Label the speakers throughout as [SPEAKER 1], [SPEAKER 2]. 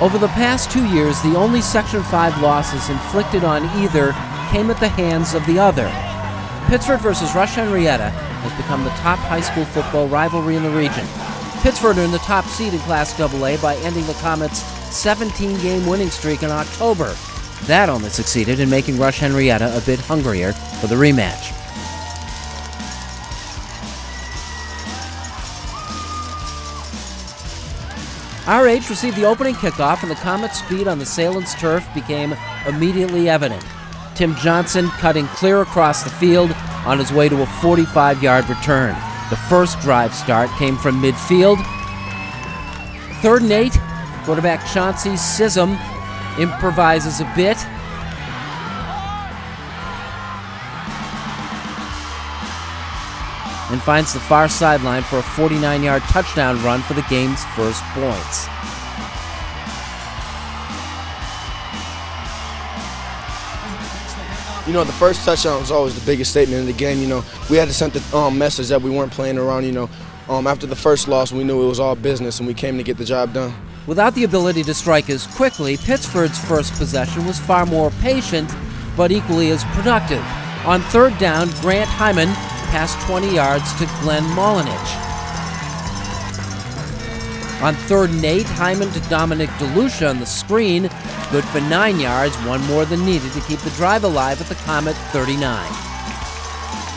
[SPEAKER 1] Over the past 2 years, the only Section 5 losses inflicted on either came at the hands of the other. Pittsford versus Rush-Henrietta has become the top high school football rivalry in the region. Pittsford earned the top seed in Class AA by ending the Comets' 17-game winning streak in October. That only succeeded in making Rush-Henrietta a bit hungrier for the rematch. RH received the opening kickoff, and the Comets' speed on the Salem's turf became immediately evident. Tim Johnson cutting clear across the field on his way to a 45-yard return. The first drive start came from midfield. 3rd and 8, quarterback CHAUNCY SCISSUM improvises a bit. And finds the far sideline for a 49-yard touchdown run for the game's first points.
[SPEAKER 2] You know, the first touchdown was always the biggest statement in the game. You know, we had to send the message that we weren't playing around. You know, after the first loss, we knew it was all business, and we came to get the job done.
[SPEAKER 1] Without the ability to strike as quickly, Pittsford's first possession was far more patient, but equally as productive. On 3rd down, Grant Hyman passed 20 yards to Glenn MOLINICH. On 3rd and 8, Hyman to DOMINICK DELUCIA on the screen, good for 9 yards, one more than needed to keep the drive alive at the Comet 39.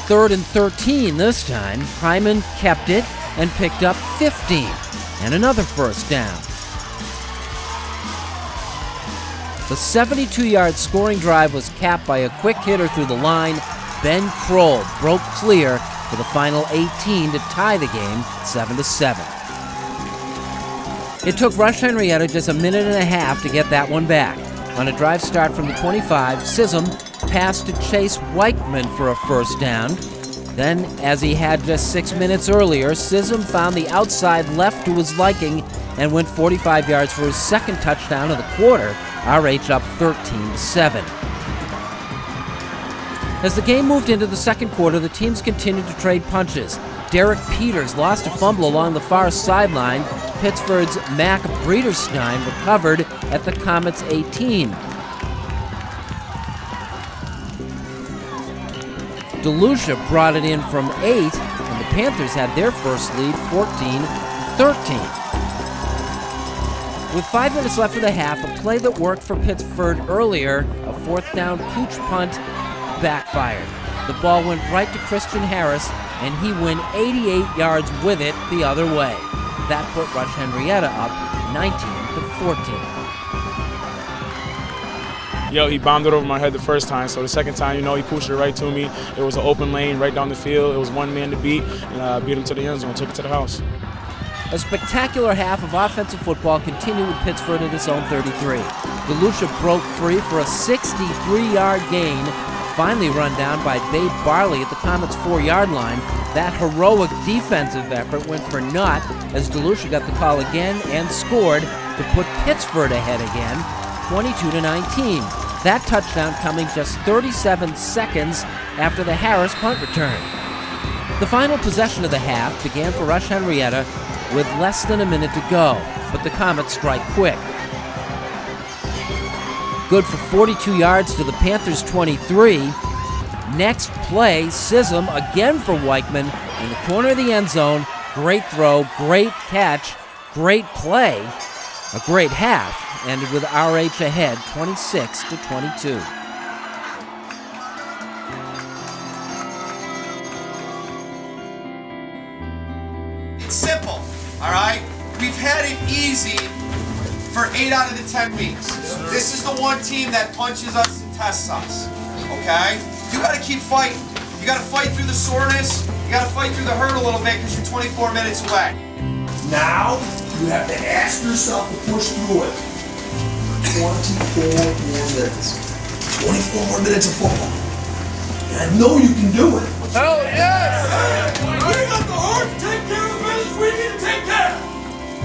[SPEAKER 1] 3rd and 13 this time, Hyman kept it and picked up 15, and another first down. The 72-yard scoring drive was capped by a quick hitter through the line. Ben Kroll broke clear for the final 18 to tie the game 7-7. It took Rush-Henrietta just a minute and a half to get that one back. On a drive start from the 25, SCISSUM passed to Chase Weichman for a first down. Then, as he had just 6 minutes earlier, SCISSUM found the outside left to his liking and went 45 yards for his second touchdown of the quarter. RH up 13-7. As the game moved into the second quarter, the teams continued to trade punches. Derek Peters lost a fumble along the far sideline. Pittsford's Mac Breederstein recovered at the Comets' 18. DeLucia brought it in from 8, and the Panthers had their first lead 14-13. With 5 minutes left of the half, a play that worked for Pittsford earlier, a 4th down pooch punt, backfired. The ball went right to Christian Harris, and he went 88 yards with it the other way. That put Rush-Henrietta up 19-14.
[SPEAKER 3] Yo, he bombed it over my head the first time, so the second time, you know, he pushed it right to me. It was an open lane right down the field. It was one man to beat, and I beat him to the end zone, took it to the house.
[SPEAKER 1] A spectacular half of offensive football continued with Pittsford at its own 33. DeLucia broke free for a 63-yard gain, finally run down by Babe Barley at the Comets' 4-yard line. That heroic defensive effort went for naught as DeLucia got the call again and scored to put Pittsford ahead again, 22-19. That touchdown coming just 37 seconds after the Harris punt return. The final possession of the half began for Rush-Henrietta with less than a minute to go, but the Comets strike quick. Good for 42 yards to the Panthers' 23. Next play, SCISSUM again for Weichman in the corner of the end zone. Great throw, great catch, great play, a great half, ended with RH ahead 26-22.
[SPEAKER 4] It's simple, all right? We've had it easy for 8 out of the 10 weeks. This is the one team that punches us and tests us, okay? You gotta keep fighting. You gotta fight through the soreness. You gotta fight through the hurt a little bit because you're 24 minutes away.
[SPEAKER 5] Now, you have to ask yourself to push through it. 24 more minutes. 24 more minutes of football. And I know you can do it.
[SPEAKER 4] Hell yes!
[SPEAKER 5] We got the heart to take care of the business we need to take care of.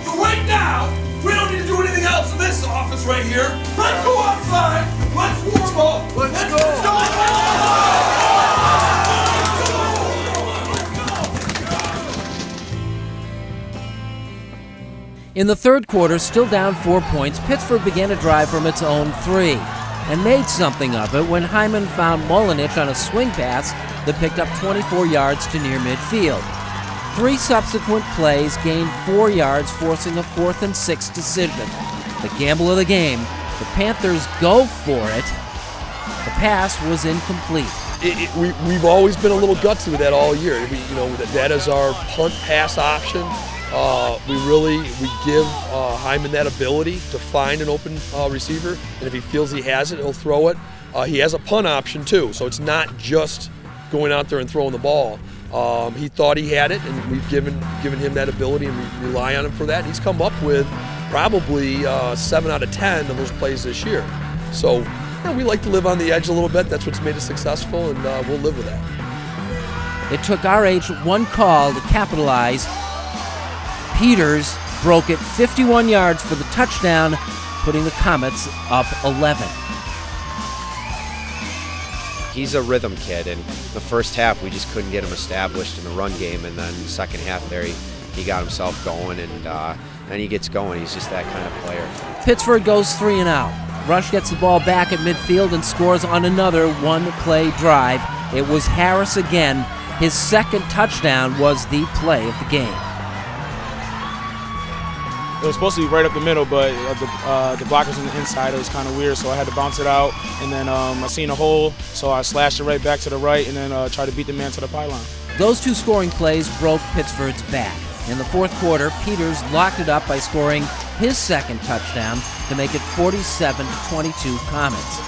[SPEAKER 5] So right now, we don't need to do anything else in this office right here. Let's go outside. Let's warm up. Let's go.
[SPEAKER 1] In the third quarter, still down 4 points, Pittsford began a drive from its own 3 and made something of it when Hyman found MOLINICH on a swing pass that picked up 24 yards to near midfield. 3 subsequent plays gained 4 yards, forcing a 4th and 6 decision. The gamble of the game, the Panthers go for it. The pass was incomplete.
[SPEAKER 6] We've always been a little gutsy with that all year. That is our punt pass option. We give Hyman that ability to find an open receiver, and if he feels he has it, he'll throw it. He has a punt option too, so it's not just going out there and throwing the ball. He thought he had it, and we've given him that ability, and we rely on him for that. And he's come up with probably 7 out of 10 of those plays this year. So we like to live on the edge a little bit. That's what's made us successful, and we'll live with that.
[SPEAKER 1] It took RH one call to capitalize. Peters broke it 51 yards for the touchdown, putting the Comets up 11.
[SPEAKER 7] He's a rhythm kid, and the first half we just couldn't get him established in the run game, and then the second half there he got himself going, and then he gets going. He's just that kind of player.
[SPEAKER 1] Pittsford goes 3 and out. Rush gets the ball back at midfield and scores on another one-play drive. It was Harris again. His second touchdown was the play of the game.
[SPEAKER 3] It was supposed to be right up the middle, but the blockers on the inside, it was kind of weird, so I had to bounce it out. And then I seen a hole, so I slashed it right back to the right and then tried to beat the man to the pylon.
[SPEAKER 1] Those 2 scoring plays broke Pittsford's back. In the fourth quarter, Peters locked it up by scoring his second touchdown to make it 47-22 Comets.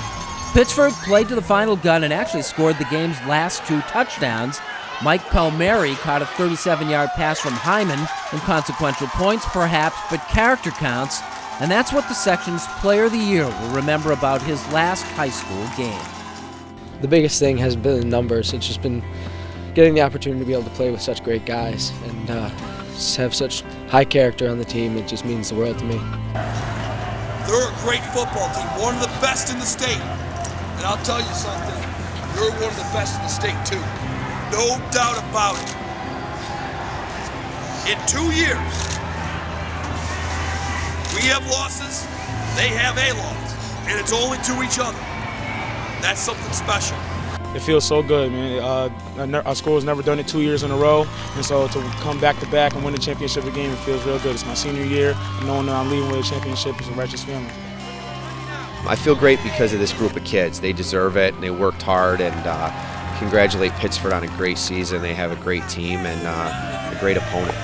[SPEAKER 1] Pittsford played to the final gun and actually scored the game's last 2 touchdowns. Mike Palmieri caught a 37-yard pass from Hyman, inconsequential points perhaps, but character counts, and that's what the section's Player of the Year will remember about his last high school game.
[SPEAKER 8] The biggest thing has been the numbers. It's just been getting the opportunity to be able to play with such great guys and just have such high character on the team. It just means the world to me.
[SPEAKER 5] They're a great football team, one of the best in the state. And I'll tell you something, you're one of the best in the state too. No doubt about it. In 2 years, we have losses, they have a loss, and it's only to each other. That's something special.
[SPEAKER 3] It feels so good, man. Our school has never done it 2 years in a row, and so to come back to back and win the championship again, it feels real good. It's my senior year, and knowing that I'm leaving with a championship is a righteous feeling.
[SPEAKER 7] I feel great because of this group of kids. They deserve it, and they worked hard, and congratulate Pittsford on a great season. They have a great team and a great opponent.